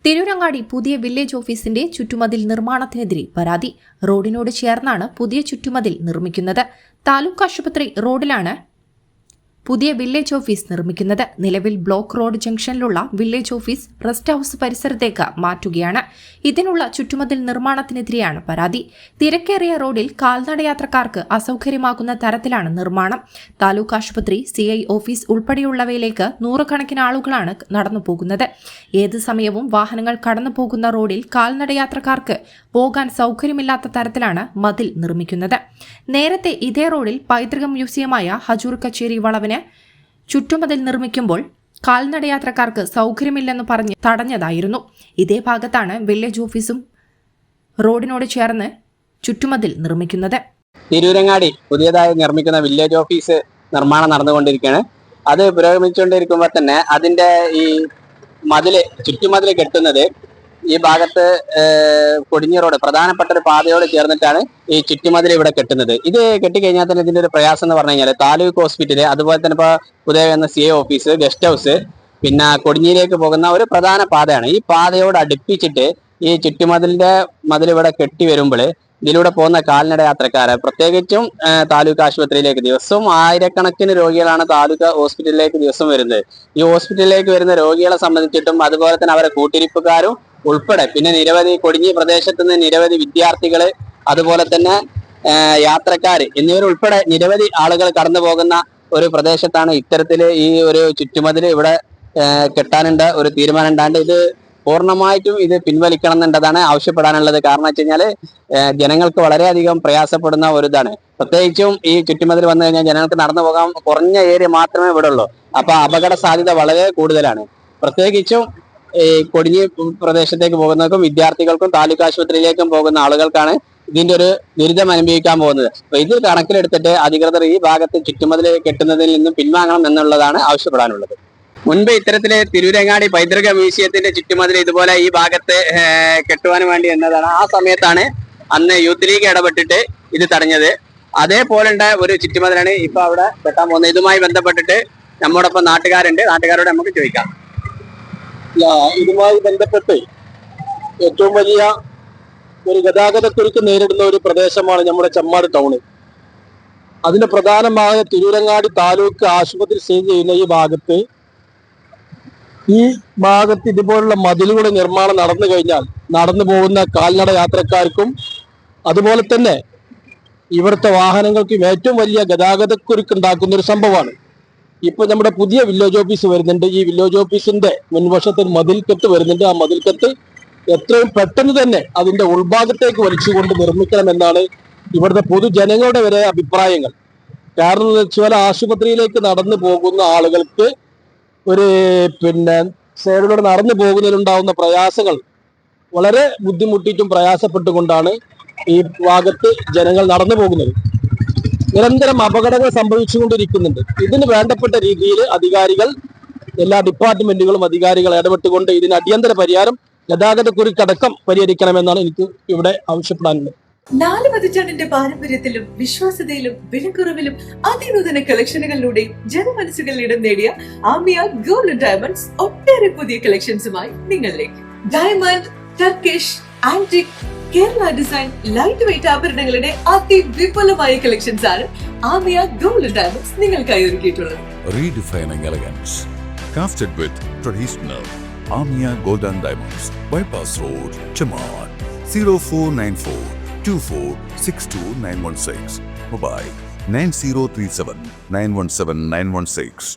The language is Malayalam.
തിരൂരങ്ങാടി പുതിയ വില്ലേജ് ഓഫീസിന്റെ ചുറ്റുമതിൽ നിർമ്മാണത്തിനെതിരെ പരാതി. റോഡിനോട് ചേർന്നാണ് പുതിയ ചുറ്റുമതിൽ നിർമ്മിക്കുന്നത്. താലൂക്ക് ആശുപത്രി റോഡിലാണ് പുതിയ വില്ലേജ് ഓഫീസ് നിർമ്മിക്കുന്നത്. നിലവിൽ ബ്ലോക്ക് റോഡ് ജംഗ്ഷനിലുള്ള വില്ലേജ് ഓഫീസ് റെസ്റ്റ് ഹൌസ് പരിസരത്തേക്ക് മാറ്റുകയാണ്. ഇതിനുള്ള ചുറ്റുമതിൽ നിർമ്മാണത്തിനെതിരെയാണ് പരാതി. തിരക്കേറിയ റോഡിൽ കാൽനടയാത്രക്കാർക്ക് അസൌകര്യമാകുന്ന തരത്തിലാണ് നിർമ്മാണം. താലൂക്ക് ആശുപത്രി, CI ഓഫീസ് ഉൾപ്പെടെയുള്ളവയിലേക്ക് നൂറുകണക്കിന് ആളുകളാണ് നടന്നു പോകുന്നത്. ഏത് സമയവും വാഹനങ്ങൾ കടന്നു പോകുന്ന റോഡിൽ കാൽനടയാത്രക്കാർക്ക് പോകാൻ സൌകര്യമില്ലാത്ത തരത്തിലാണ് മതിൽ നിർമ്മിക്കുന്നത്. നേരത്തെ ഇതേ റോഡിൽ പൈതൃക മ്യൂസിയമായ ഹജൂർ കച്ചേരി വളവിന് ചുറ്റുമതിൽ നിർമ്മിക്കുമ്പോൾ കാൽനടയാത്രക്കാർക്ക് സൌകര്യമില്ലെന്ന് പറഞ്ഞ് തടഞ്ഞതായിരുന്നു. ഇതേ ഭാഗത്താണ് വില്ലേജ് ഓഫീസും റോഡിനോട് ചേർന്ന് ചുറ്റുമതിൽ നിർമ്മിക്കുന്നത്. തിരൂരങ്ങാടി പുതിയതായി നിർമ്മിക്കുന്ന വില്ലേജ് ഓഫീസ് നിർമ്മാണം നടന്നുകൊണ്ടിരിക്കുകയാണ്. അത് പുരോഗമിച്ചുകൊണ്ടിരിക്കുമ്പോൾ തന്നെ അതിന്റെ ഈ ചുറ്റുമതിൽ കെട്ടുന്നത് ഈ ഭാഗത്ത് കൊടിഞ്ഞി റോഡ് പ്രധാനപ്പെട്ട ഒരു പാതയോട് ചേർന്നിട്ടാണ് ഈ ചുറ്റുമതിൽ ഇവിടെ കെട്ടുന്നത്. ഇത് കെട്ടിക്കഴിഞ്ഞാൽ തന്നെ ഇതിന്റെ ഒരു പ്രയാസം എന്ന് പറഞ്ഞു കഴിഞ്ഞാൽ താലൂക്ക് ഹോസ്പിറ്റല്, അതുപോലെ തന്നെ ഇപ്പോൾ പുതിയ വന്ന CI ഓഫീസ്, ഗസ്റ്റ് ഹൗസ്, പിന്നെ കൊടിഞ്ഞിയിലേക്ക് പോകുന്ന ഒരു പ്രധാന പാതയാണ്. ഈ പാതയോട് അടുപ്പിച്ചിട്ട് ഈ മതിൽ ഇവിടെ കെട്ടി വരുമ്പോൾ ഇതിലൂടെ പോകുന്ന കാൽനട യാത്രക്കാരെ, പ്രത്യേകിച്ചും താലൂക്ക് ആശുപത്രിയിലേക്ക് ദിവസവും ആയിരക്കണക്കിന് രോഗികളാണ് താലൂക്ക് ഹോസ്പിറ്റലിലേക്ക് ദിവസം വരുന്നത്. ഈ ഹോസ്പിറ്റലിലേക്ക് വരുന്ന രോഗികളെ സംബന്ധിച്ചിട്ടും അതുപോലെ തന്നെ അവരെ കൂട്ടിരിപ്പുകാരും ഉൾപ്പെടെ പിന്നെ നിരവധി കൊടിഞ്ഞി പ്രദേശത്ത് നിന്ന് നിരവധി വിദ്യാർത്ഥികള്, അതുപോലെ തന്നെ യാത്രക്കാര് എന്നിവരുൾപ്പെടെ നിരവധി ആളുകൾ കടന്നു പോകുന്ന ഒരു പ്രദേശത്താണ് ഇത്തരത്തില് ഈ ഒരു ചുറ്റുമതിൽ ഇവിടെ കെട്ടാനുണ്ട ഒരു തീരുമാനം ഉണ്ടാണ്ട്. ഇത് പൂർണ്ണമായിട്ടും ഇത് പിൻവലിക്കണം എന്നുള്ളതാണ് ആവശ്യപ്പെടാനുള്ളത്. കാരണം വെച്ച് കഴിഞ്ഞാല് ജനങ്ങൾക്ക് വളരെയധികം പ്രയാസപ്പെടുന്ന ഒരു ഇതാണ്. പ്രത്യേകിച്ചും ഈ ചുറ്റുമതിൽ വന്നു കഴിഞ്ഞാൽ ജനങ്ങൾക്ക് നടന്നു പോകാൻ കുറഞ്ഞ ഏരിയ മാത്രമേ ഇവിടെ ഉള്ളൂ. അപ്പൊ അപകട സാധ്യത വളരെ കൂടുതലാണ്. പ്രത്യേകിച്ചും ഈ കൊടിഞ്ഞി പ്രദേശത്തേക്ക് പോകുന്നവർക്കും വിദ്യാർത്ഥികൾക്കും താലൂക്ക് ആശുപത്രിയിലേക്കും പോകുന്ന ആളുകൾക്കാണ് ഇതിന്റെ ഒരു ദുരിതം അനുഭവിക്കാൻ പോകുന്നത്. അപ്പൊ ഇത് കണക്കിലെടുത്തിട്ട് അധികൃതർ ഈ ഭാഗത്ത് ചുറ്റുമതിൽ കെട്ടുന്നതിൽ നിന്നും പിൻവാങ്ങണം എന്നുള്ളതാണ് ആവശ്യപ്പെടാനുള്ളത്. മുൻപ് ഇത്തരത്തില് തിരൂരങ്ങാടി പൈതൃക മ്യൂസിയത്തിന്റെ ചുറ്റുമതിൽ ഇതുപോലെ ഈ ഭാഗത്ത് കെട്ടുവാൻ വേണ്ടി എന്നതാണ്. ആ സമയത്താണ് അന്ന് യൂത്ത് ലീഗ് ഇടപെട്ടിട്ട് ഇത് തടഞ്ഞത്. അതേപോലുള്ള ഒരു ചുറ്റുമതിലാണ് ഇപ്പൊ അവിടെ കെട്ടാൻ പോകുന്നത്. ഇതുമായി ബന്ധപ്പെട്ടിട്ട് നമ്മോടൊപ്പം നാട്ടുകാരോട് നമുക്ക് ചോദിക്കാം. ഇതുമായി ബന്ധപ്പെട്ട് ഏറ്റവും വലിയ ഒരു ഗതാഗതക്കുരുക്ക് നേരിടുന്ന ഒരു പ്രദേശമാണ് നമ്മുടെ ചെമ്മാട് ടൗണ്. അതിന് പ്രധാനമായ തിരൂരങ്ങാടി താലൂക്ക് ആശുപത്രി സ്ഥിതി ചെയ്യുന്ന ഈ ഭാഗത്ത് ഇതുപോലുള്ള മതിലുകളുടെ നിർമ്മാണം നടന്നു കഴിഞ്ഞാൽ നടന്നു പോകുന്ന കാൽനട യാത്രക്കാർക്കും അതുപോലെ തന്നെ ഇവിടുത്തെ വാഹനങ്ങൾക്കും ഏറ്റവും വലിയ ഗതാഗതക്കുരുക്ക് ഉണ്ടാക്കുന്ന ഒരു സംഭവമാണ്. ഇപ്പൊ നമ്മുടെ പുതിയ വില്ലേജ് ഓഫീസ് വരുന്നുണ്ട്. ഈ വില്ലേജ് ഓഫീസിന്റെ മുൻവശത്തിൽ മതിൽക്കെട്ട് വരുന്നുണ്ട്. ആ മതിൽക്കെട്ട് എത്രയും പെട്ടെന്ന് തന്നെ അതിന്റെ ഉൾഭാഗത്തേക്ക് വലിച്ചുകൊണ്ട് നിർമ്മിക്കണമെന്നാണ് ഇവിടുത്തെ പൊതുജനങ്ങളുടെ വരെ അഭിപ്രായങ്ങൾ. കാരണം എന്ന് വെച്ചാൽ ആശുപത്രിയിലേക്ക് നടന്നു പോകുന്ന ആളുകൾക്ക് സൈഡിലൂടെ നടന്നു പോകുന്നതിലുണ്ടാവുന്ന പ്രയാസങ്ങൾ വളരെ ബുദ്ധിമുട്ടിയിട്ടും പ്രയാസപ്പെട്ടുകൊണ്ടാണ് ഈ ഭാഗത്ത് ജനങ്ങൾ നടന്നു പോകുന്നത്. നിരന്തരം അപകടങ്ങൾ സംഭവിച്ചുകൊണ്ടിരിക്കുന്നുണ്ട്. ഇതിന് വേണ്ടപ്പെട്ട രീതിയിൽ എല്ലാ ഡിപ്പാർട്ട്മെന്റുകളും അധികാരികൾ ഇടപെട്ടുകൊണ്ട് ഇതിന് അടിയന്തര പരിഹാരം ഗതാഗതക്കുരുക്കടക്കം പരിഹരിക്കണമെന്നാണ് എനിക്ക് ഇവിടെ ആവശ്യപ്പെടാനുള്ളത്. 4 പതിറ്റാണ്ടിന്റെ പാരമ്പര്യത്തിലും വിശ്വാസ്യതയിലും വിലക്കുറവിലും അതിനൂതന കളക്ഷനുകളിലൂടെയും ജനമനസ്സുകളിൽ ഇടം നേടിയ ആമിയ ഗോൾഡ് ഡയമണ്ട്സ് ഒട്ടേറെ പുതിയ കളക്ഷൻസുമായി നിങ്ങളിലേക്ക്. Diamond, Turkish, antique, Kerala design, light weight ആഭരണങ്ങളുടെ അതിവിപുലമായ കളക്ഷൻസ് ആണ് ആമിയ ഗോൾഡ് ഡയമണ്ട്സ് നിങ്ങൾക്കായി ഒരുക്കിയിട്ടുള്ളത്. Redefining elegance, crafted with traditional. Amia Gold and Diamonds, Bypass Road, Chaman. 0494 2462 916. Mobile 9037 917 916.